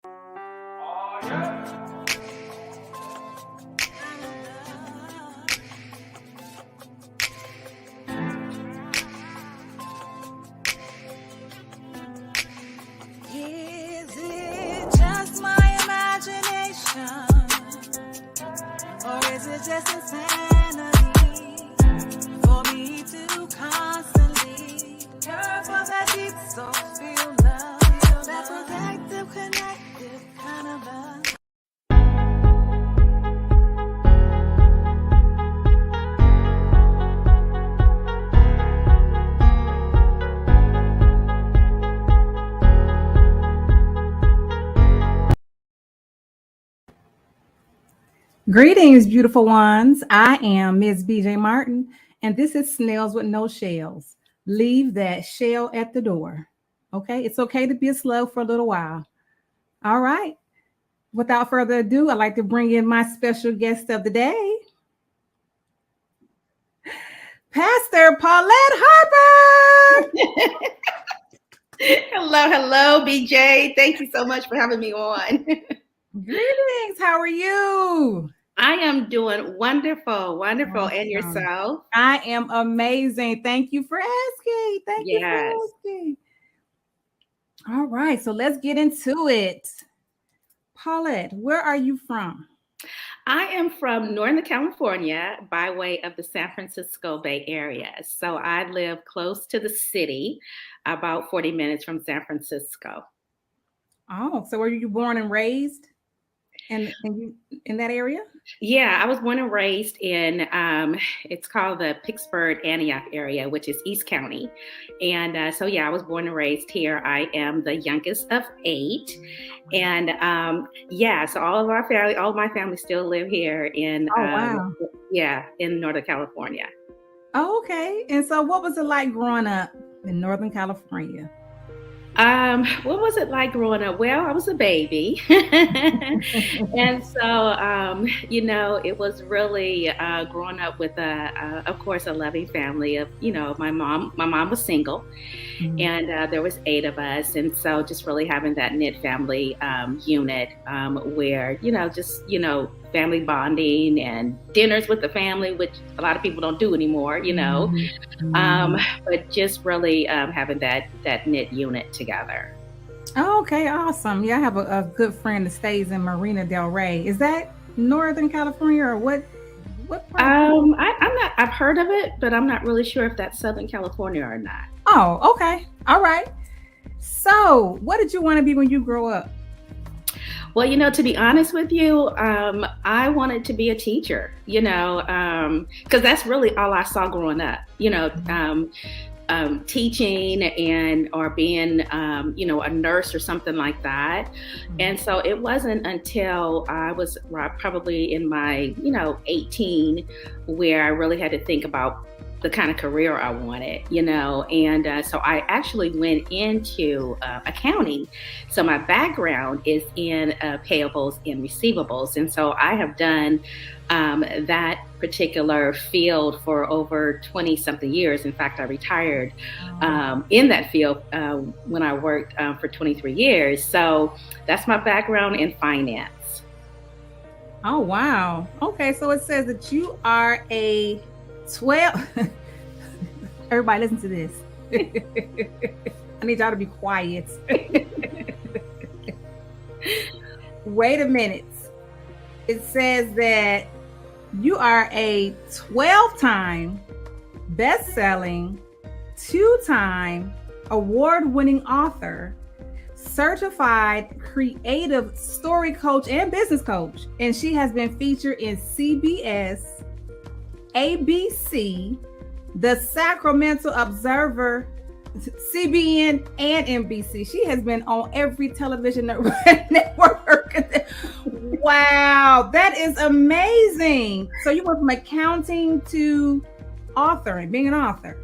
Is it just my imagination, or is it just insanity for me to constantly yearn for that deep soul feel love, feel that protective, connective kind of love? Greetings, beautiful ones. I am Ms. BJ Martin, and this is Snails with No Shells. Leave that shell at the door. Okay, it's okay to be a slug for a little while. All right. Without further ado, I'd like to bring in my special guest of the day, Pastor Paulette Harper. Hello, BJ. Thank you so much for having me on. Greetings. How are you? I am doing wonderful. Awesome. And yourself? I am amazing. Thank you for asking. Thank you for asking. All right, so let's get into it. Paulette, where are you from? I am from Northern California by way of the San Francisco Bay Area. So I live close to the city, about 40 minutes from San Francisco. Oh, so were you born and raised in that area? Yeah, I was born and raised in, it's called the Pittsburgh, Antioch area, which is East County. And so, yeah, I was born and raised here. I am the youngest of 8. And so all of my family still live here in, in Northern California. Oh, okay. And so what was it like growing up in Northern California? What was it like growing up? Well, I was a baby. And so, it was really growing up with, of course, a loving family of, my mom was single, mm-hmm. and there was 8 of us. And so just really having that knit family unit where, family bonding and dinners with the family, which a lot of people don't do anymore, mm-hmm. But just really having that knit unit together. Oh, okay, awesome. Yeah, I have a good friend that stays in Marina Del Rey. Is that Northern California or what part? I've heard of it, but I'm not really sure if that's Southern California or not. Oh, okay. All right. So what did you want to be when you grow up? Well, to be honest with you, I wanted to be a teacher, because that's really all I saw growing up, teaching or being, a nurse or something like that. And so it wasn't until I was probably in my, 18 where I really had to think about the kind of career I wanted, and so I actually went into accounting. So my background is in payables and receivables. And so I have done that particular field for over 20 something years. In fact, I retired in that field when I worked for 23 years. So that's my background in finance. Oh, wow. Okay. So it says that you are a 12. Everybody listen to this. I need y'all to be quiet. Wait a minute. It says that you are a 12-time best-selling, 2-time award-winning author, certified creative story coach and business coach. And she has been featured in CBS, ABC, the Sacramento Observer, CBN, and NBC. She has been on every television network. Wow, that is amazing. So you went from accounting to authoring, being an author.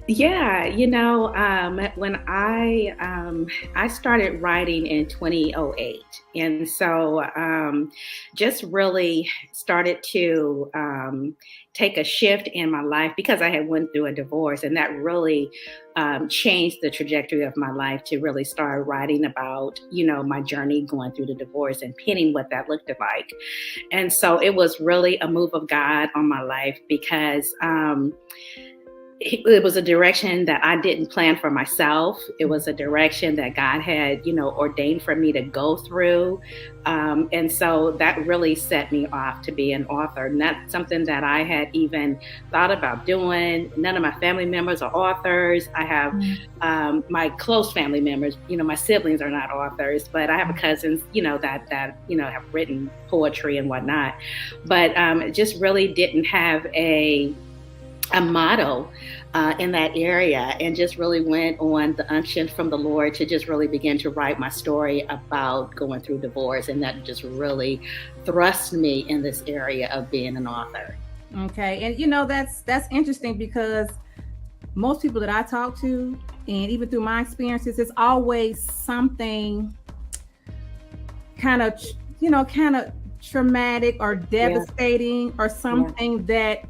Yeah, when I started writing in 2008, and so just really started to take a shift in my life because I had went through a divorce, and that really changed the trajectory of my life to really start writing about my journey going through the divorce and pinning what that looked like. And so it was really a move of God on my life because it was a direction that I didn't plan for myself. It was a direction that God had, ordained for me to go through. And so that really set me off to be an author. Not something that I had even thought about doing. None of my family members are authors. I have my close family members, my siblings are not authors, but I have cousins, that have written poetry and whatnot. But just really didn't have a motto in that area, and just really went on the unction from the Lord to just really begin to write my story about going through divorce. And that just really thrust me in this area of being an author. Okay. And that's interesting because most people that I talk to, and even through my experiences, it's always something kind of traumatic or devastating, or something that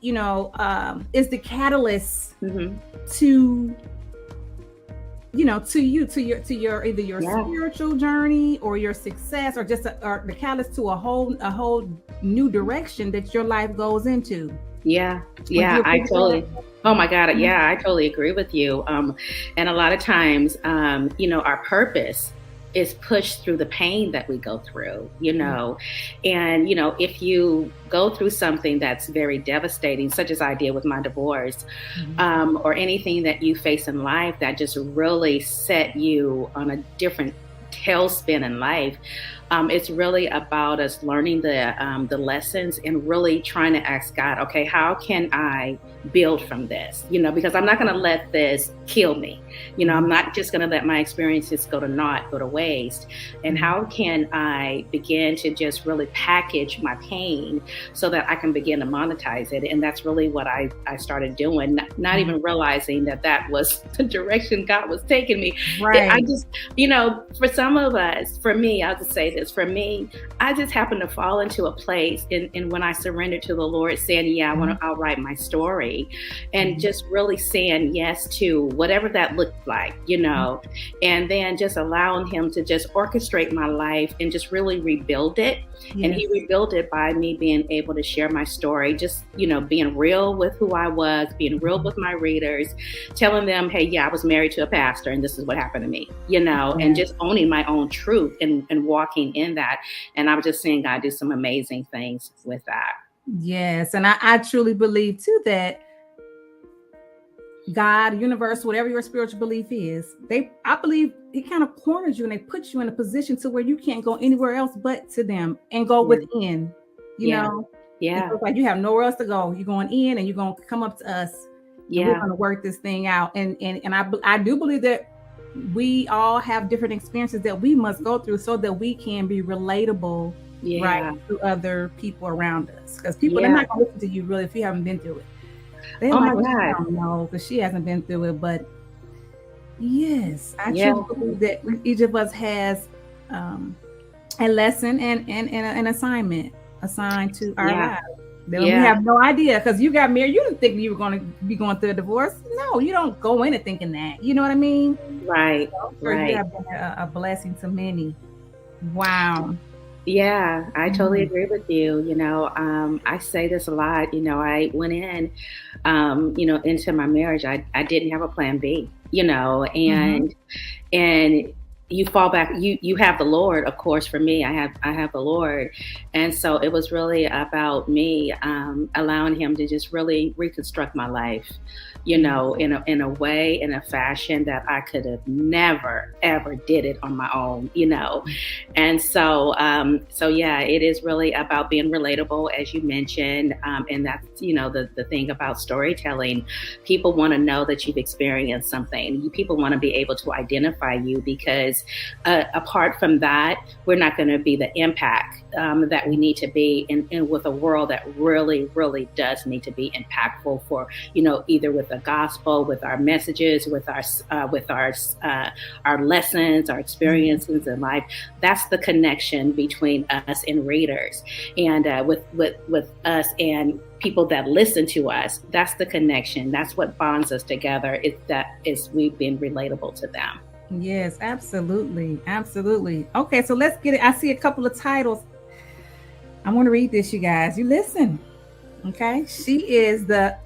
is the catalyst to your either your spiritual journey or your success, or just or the catalyst to a whole new direction that your life goes into. I totally. Oh my God. Yeah, I totally agree with you. And a lot of times, our purpose is pushed through the pain that we go through, and, if you go through something that's very devastating, such as I did with my divorce, or anything that you face in life that just really set you on a different tailspin in life, it's really about us learning the lessons and really trying to ask God, okay, how can I build from this? Because I'm not going to let this kill me. I'm not just going to let my experiences go to waste. And how can I begin to just really package my pain so that I can begin to monetize it? And that's really what I started doing, not even realizing that was the direction God was taking me. Right. I just, for some of us, for me, I'll just say this, for me, I just happened to fall into a place in when I surrendered to the Lord, saying, I'll write my story, and just really saying yes to whatever that looked like, and then just allowing Him to just orchestrate my life and just really rebuild it. Yes. And He rebuilt it by me being able to share my story, just, being real with who I was, being real with my readers, telling them, hey, I was married to a pastor and this is what happened to me, and just owning my own truth and walking in that. And I was just seeing God do some amazing things with that. Yes. And I truly believe too that God, universe, whatever your spiritual belief is, I believe He kind of corners you and they put you in a position to where you can't go anywhere else but to them and go within, you know? Yeah. It's like you have nowhere else to go. You're going in and you're going to come up to us. Yeah. We're going to work this thing out. And I do believe that we all have different experiences that we must go through so that we can be relatable, right, to other people around us. Because people, they're not going to listen to you really if you haven't been through it. They're my God. I don't know, because she hasn't been through it. But yes, I truly believe that each of us has a lesson and an assignment assigned to our lives. Then we have no idea, because you got married. You didn't think you were going to be going through a divorce. No, you don't go in it thinking that. You know what I mean? Right. You have been a blessing to many. Wow. Yeah, I totally agree with you. I say this a lot. I went in, into my marriage. I didn't have a plan B, and you fall back. You have the Lord, of course. For me, I have the Lord, and so it was really about me allowing Him to just really reconstruct my life, in a way, in a fashion that I could have never ever did it on my own, and so it is really about being relatable, as you mentioned, and that's the thing about storytelling. People want to know that you've experienced something. People want to be able to identify you, because because apart from that, we're not going to be the impact that we need to be in with a world that really, really does need to be impactful for, either with the gospel, with our messages, with our lessons, our experiences in life. That's the connection between us and readers, and with us and people that listen to us. That's the connection. That's what bonds us together. We've been relatable to them. Yes, absolutely. Absolutely. Okay, so let's get it. I see a couple of titles. I want to read this, you guys. You listen. Okay. She is the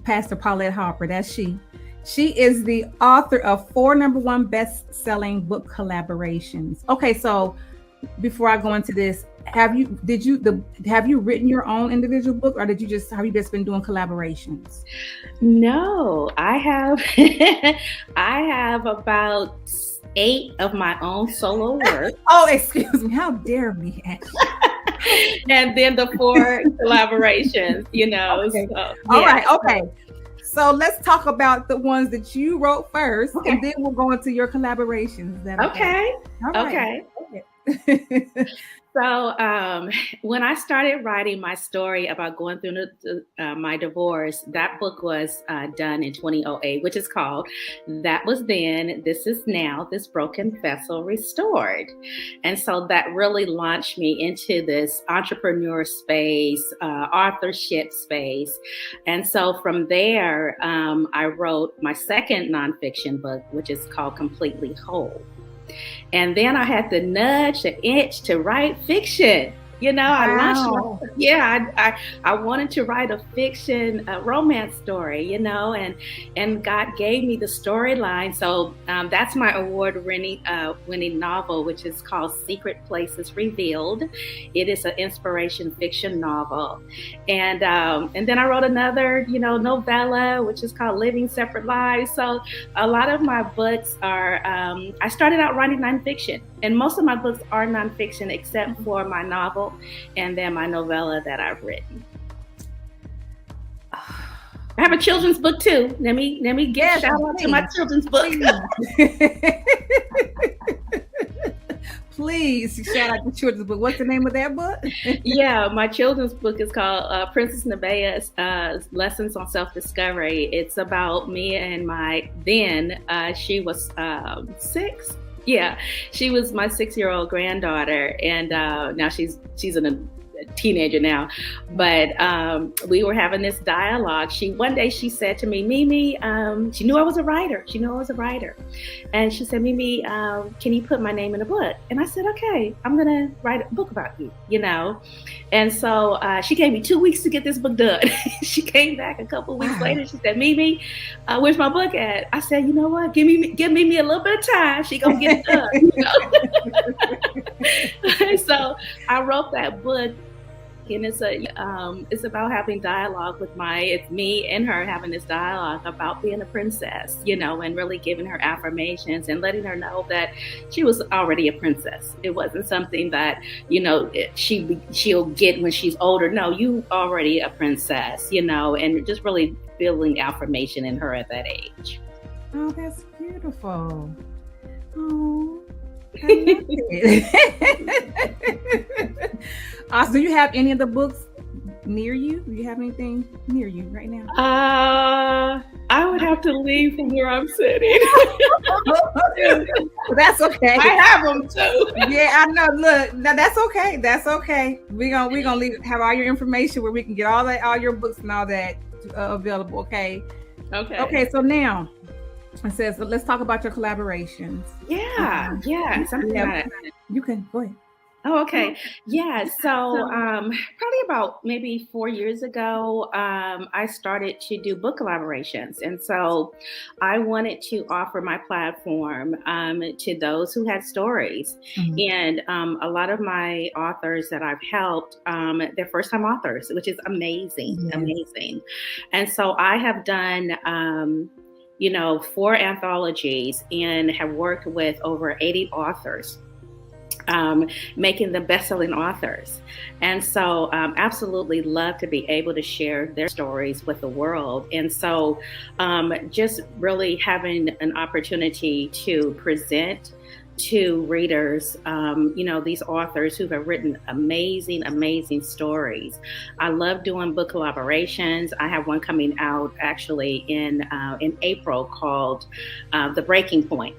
Pastor Paulette Harper. That's she. She is the author of 4 #1 best-selling book collaborations. Okay, so before I go into this, have you written your own individual book, or have you just been doing collaborations? No, I have I have about 8 of my own solo work. Oh, excuse me. How dare me? And then the 4 collaborations, Okay. So, yeah. All right. Okay. So let's talk about the ones that you wrote first, Okay. and then we'll go into your collaborations. Is that Okay. All right. Okay. So when I started writing my story about going through my divorce, that book was done in 2008, which is called That Was Then, This Is Now, This Broken Vessel Restored. And so that really launched me into this entrepreneur space, authorship space. And so from there, I wrote my second nonfiction book, which is called Completely Whole. And then I had the nudge, the itch to write fiction. Wow. I wanted to write a fiction, a romance story, and God gave me the storyline. So that's my award-winning novel, which is called Secret Places Revealed. It is an inspiration fiction novel. And then I wrote another, novella, which is called Living Separate Lives. So a lot of my books are, I started out writing nonfiction, and most of my books are nonfiction except for my novel and then my novella that I've written. I have a children's book too. Let me get shout out to my children's book. Please shout out to children's book. What's the name of that book? Yeah, my children's book is called Princess Nevaeh's Lessons on Self-Discovery. It's about me and my she was 6. Yeah, she was my 6-year-old granddaughter, and now she's a teenager now. But we were having this dialogue. One day she said to me, Mimi, she knew I was a writer. And she said, Mimi, can you put my name in a book? And I said, okay, I'm gonna write a book about you, And so she gave me 2 weeks to get this book done. She came back a couple of weeks later. She said, Mimi, where's my book at? I said, you know what? Give Mimi a little bit of time. She gonna get it done. So I wrote that book. And it's about having dialogue it's me and her having this dialogue about being a princess, and really giving her affirmations and letting her know that she was already a princess. It wasn't something that, she'll get when she's older. No, you already a princess, and just really building affirmation in her at that age. Oh, that's beautiful. Oh, I love it. Do you have any of the books near you? Do you have anything near you right now? I would have to leave from where I'm sitting. That's okay. I have them too. Yeah, I know. Look, that's okay. That's okay. We're gonna have all your information where we can get all your books and all that available. Okay. Okay. So now it says, let's talk about your collaborations. Yeah. You can go ahead. Oh, okay. Yeah. So probably about maybe 4 years ago, I started to do book collaborations. And so I wanted to offer my platform to those who had stories. Mm-hmm. And a lot of my authors that I've helped, they're first-time authors, which is amazing. Mm-hmm. Amazing. And so I have done 4 anthologies and have worked with over 80 authors. making them best-selling authors. And so absolutely love to be able to share their stories with the world. And so just really having an opportunity to present to readers, these authors who have written amazing, amazing stories. I love doing book collaborations. I have one coming out actually in April called The Breaking Point.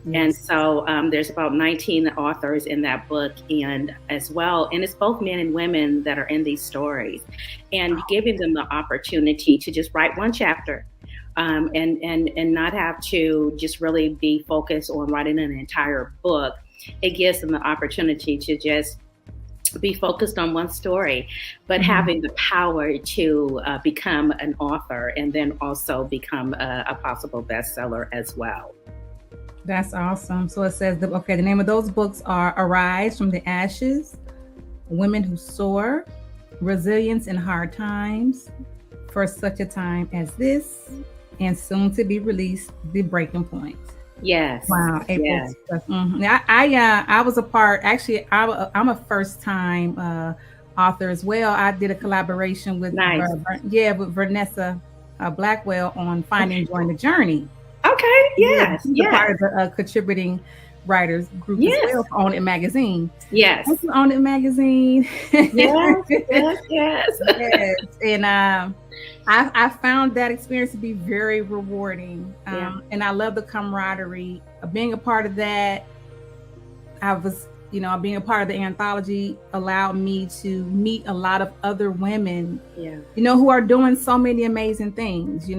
Yes. And so there's about 19 authors in that book, and as well, and it's both men and women that are in these stories, and giving them the opportunity to just write one chapter, and not have to just really be focused on writing an entire book. It gives them the opportunity to just be focused on one story, but having the power to become an author and then also become a possible bestseller as well. That's awesome. So it says, the name of those books are Arise from the Ashes, Women Who Soar, Resilience in Hard Times, For Such a Time as This, and soon to be released, The Breaking Point. Yes. Wow. April. Yes. I was a part, actually, I'm a first time author as well. I did a collaboration with, with Vanessa Blackwell on Finding Joy in the Journey. Okay. Yes. Yeah. Part of the contributing writers group as well for Own It Magazine. Yes. Own It Magazine. Yes. And I found that experience to be very rewarding. And I love the camaraderie of being a part of that. I was, being a part of the anthology allowed me to meet a lot of other women, who are doing so many amazing things,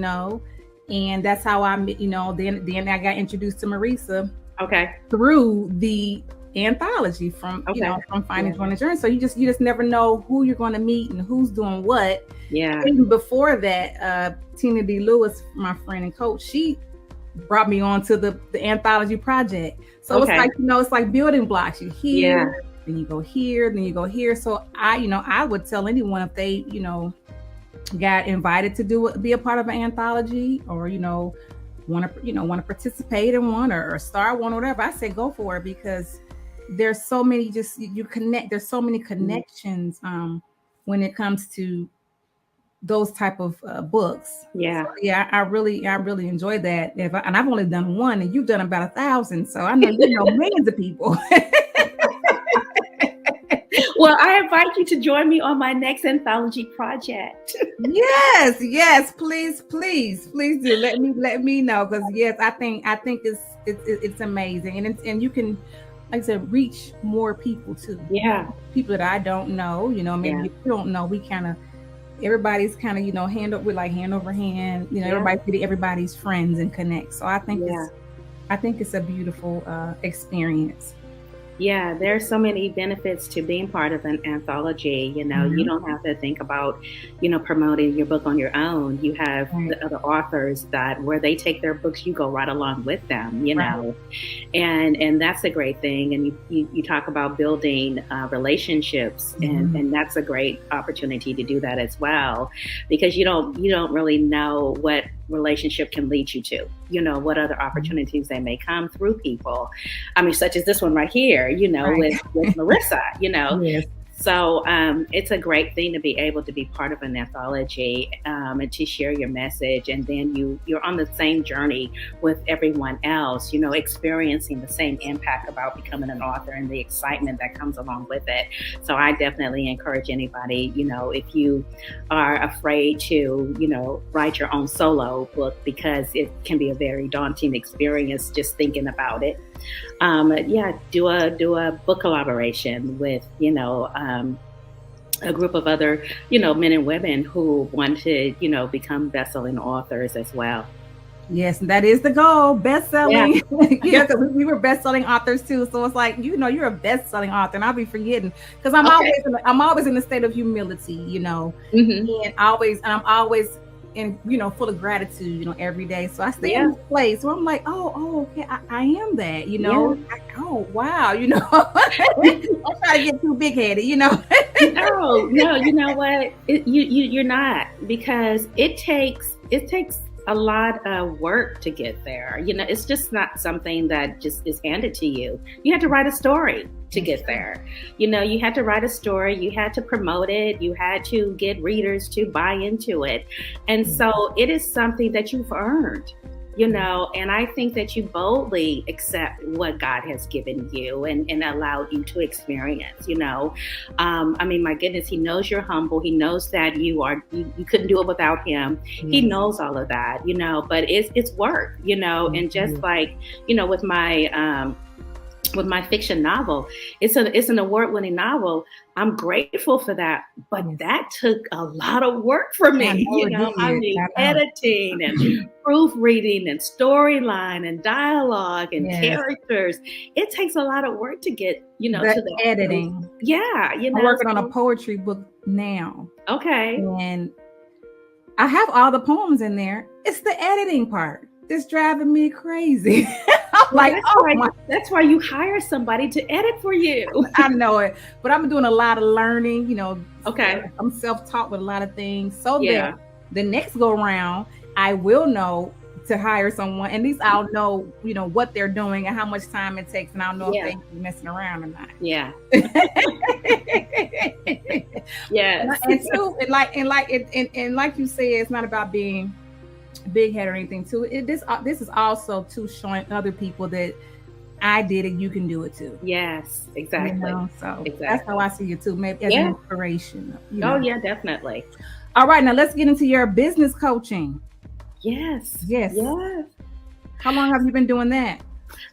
and that's how I, then I got introduced to Marisa. Okay. Through the anthology from from Finding Joy in the Journey. So you just never know who you're going to meet and who's doing what. Yeah. Even before that, Tina D. Lewis, my friend and coach, she brought me on to the anthology project. So it's like, it's like building blocks. You here, then you go here, then you go here. So I would tell anyone if they, got invited to be a part of an anthology, or want to participate in one or start one or whatever, I say go for it, because there's so many there's so many connections when it comes to those type of books. I really enjoy that. And I've only done one, and you've done about 1,000, so I know millions of people. Well, I invite you to join me on my next anthology project. Yes, please do. Let me know, because I think it's amazing, and you can, like I said, reach more people too. Yeah, people that I don't know. Maybe you don't know. We everybody's kind of hand over hand. Everybody's everybody's friends and connect. So I think it's a beautiful experience. Yeah, there's so many benefits to being part of an anthology. You don't have to think about, promoting your book on your own. You have the other authors where they take their books, you go right along with them, and that's a great thing. And you talk about building relationships, and that's a great opportunity to do that as well, because you don't really know what relationship can lead you to, what other opportunities they may come through people. I mean, such as this one right here, with Marisa, Yes. So it's a great thing to be able to be part of an anthology and to share your message. And then you're on the same journey with everyone else, experiencing the same impact about becoming an author and the excitement that comes along with it. So I definitely encourage anybody, if you are afraid to, write your own solo book, because it can be a very daunting experience just thinking about it. Do a book collaboration with, a group of other, men and women who want to, become best-selling authors as well. Yes, that is the goal. Best-selling. Because we were best-selling authors too. So it's like, you're a best-selling author, and I'll be forgetting, because I'm always in a state of humility, and I'm always and full of gratitude, every day. So I stay in this place where I'm like, okay, I am that, oh wow, I'm trying to get too big headed, No, you know what? You're not, because it takes a lot of work to get there. It's just not something that just is handed to you. You had to write a story to get there. You had to write a story, you had to promote it, you had to get readers to buy into it. And so it is something that you've earned. And I think that you boldly accept what God has given you and allowed you to experience, I mean, my goodness, he knows you're humble. He knows that you couldn't do it without him. He knows all of that, but it's work, and just like, with my fiction novel, it's an award-winning novel. I'm grateful for that, but that took a lot of work for me. I mean, editing and proofreading and storyline and dialogue and characters. It takes a lot of work to get, to the editing. Yeah, I'm working on a poetry book now. Okay. And I have all the poems in there. It's the editing part that's driving me crazy. That's why you hire somebody to edit for you. I know it, but I'm doing a lot of learning, Okay. I'm self-taught with a lot of things. So that the next go round, I will know to hire someone. At least I'll know, what they're doing and how much time it takes. And I'll know if they're messing around or not. Yeah. Yes. And like you said, it's not about being big head or anything too. This is also too showing other people that I did it, you can do it too. Yes, exactly. So that's how I see you too, maybe as an inspiration. Oh yeah, definitely. All right, now let's get into your business coaching. Yes. How long have you been doing that?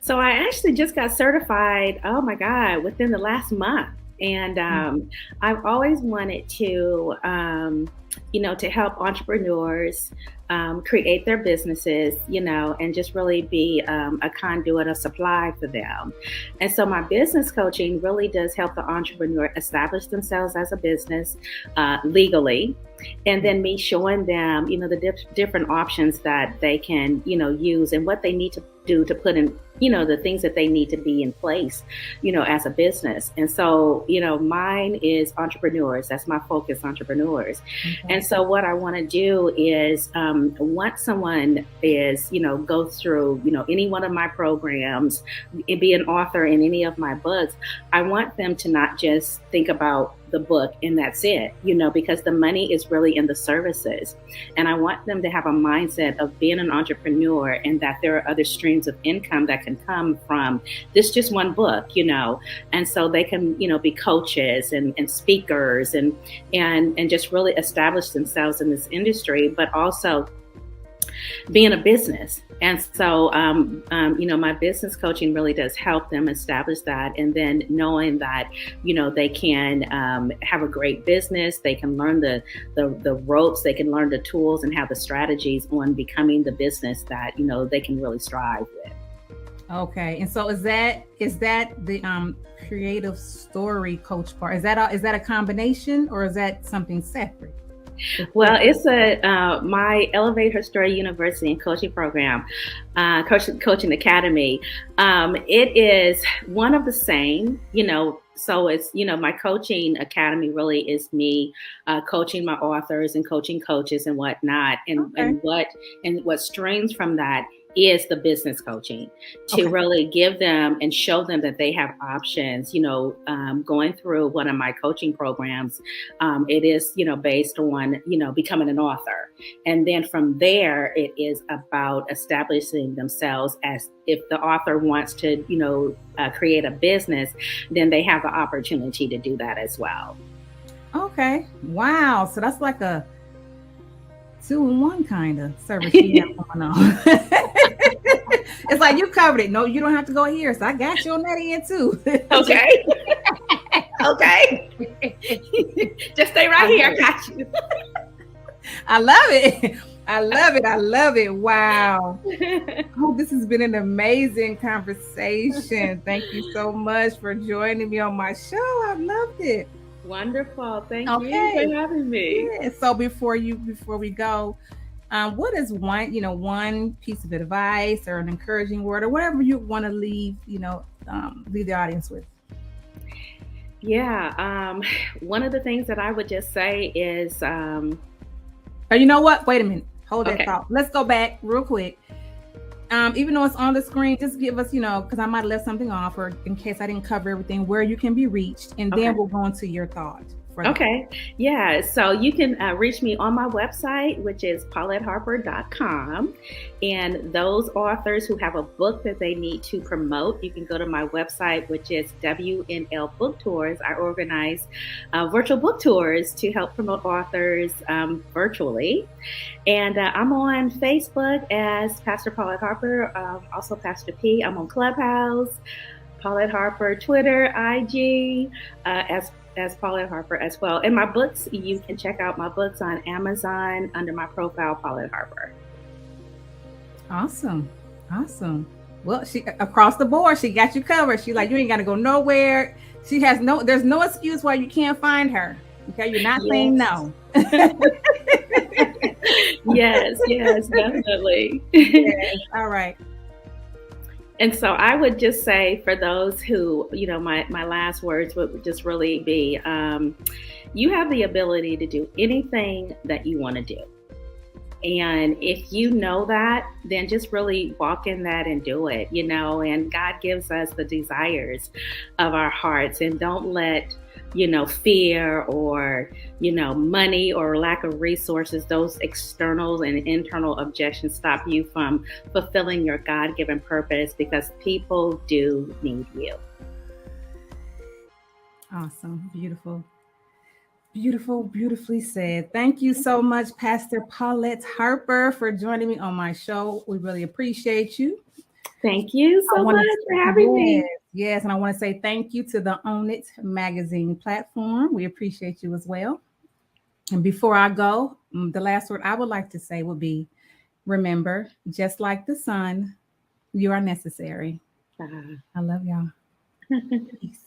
So I actually just got certified, oh my God, within the last month. And I've always wanted to, to help entrepreneurs create their businesses, and just really be a conduit of supply for them. And so my business coaching really does help the entrepreneur establish themselves as a business legally. And then me showing them, the different options that they can, use and what they need to do to put in, the things that they need to be in place, as a business. And so, mine is entrepreneurs. That's my focus, entrepreneurs. Okay. And so what I want to do is once someone is, goes through, any one of my programs, be an author in any of my books, I want them to not just think about the book and that's it, because the money is really in the services. And I want them to have a mindset of being an entrepreneur and that there are other streams of income that can come from this just one book, and so they can, be coaches and speakers and just really establish themselves in this industry, but also being a business. And so, my business coaching really does help them establish that. And then knowing that, they can have a great business, they can learn the ropes, they can learn the tools and have the strategies on becoming the business that, they can really strive with. Okay. And so is that the creative story coach part? Is that a combination or is that something separate? Well, it's my Elevate Her Story University and Coaching Program, Coaching Academy. It is one of the same, so it's, my coaching academy really is me coaching my authors and coaching coaches and whatnot. And what streams from that is the business coaching to really give them and show them that they have options, going through one of my coaching programs. It is, based on, becoming an author. And then from there, it is about establishing themselves as if the author wants to, create a business, then they have the opportunity to do that as well. Okay. Wow. So that's like a 2-in-1 kind of service you have going on. It's like you covered it. No, you don't have to go here. So I got you on that end too. Okay. Okay. Just stay right here. I got you. I love it. I love it. Wow. Oh, this has been an amazing conversation. Thank you so much for joining me on my show. I loved it. Wonderful. Thank you for having me. Yeah. So before we go, what is one piece of advice or an encouraging word or whatever you want to leave the audience with? Yeah. One of the things that I would just say is, you know what? Wait a minute. Hold that thought. Let's go back real quick. Even though it's on the screen, just give us, because I might have left something off, or in case I didn't cover everything, where you can be reached, and then we'll go into your thought. Okay. Yeah. So you can reach me on my website, which is pauletteharper.com. And those authors who have a book that they need to promote, you can go to my website, which is WNL Book Tours. I organize virtual book tours to help promote authors virtually. And I'm on Facebook as Pastor Paulette Harper, also Pastor P. I'm on Clubhouse, Paulette Harper, Twitter, IG, as Paulette Harper as well. And my books, you can check out my books on Amazon under my profile, Paulette Harper. Awesome. Well, she across the board, she got you covered. She like, you ain't got to go nowhere. There's no excuse why you can't find her. Okay, you're not saying no. Yes, definitely. Yes. All right. And so I would just say for those who, my last words would just really be, you have the ability to do anything that you want to do. And if you know that, then just really walk in that and do it, and God gives us the desires of our hearts, and don't let, fear or, money or lack of resources, those external and internal objections stop you from fulfilling your God-given purpose, because people do need you. Awesome. Beautiful. Beautifully said. Thank you so much, Pastor Paulette Harper, for joining me on my show. We really appreciate you. Thank you so much for having me. Yes, and I want to say thank you to the Own It magazine platform. We appreciate you as well. And before I go, the last word I would like to say would be, remember, just like the sun, you are necessary. I love y'all. Peace.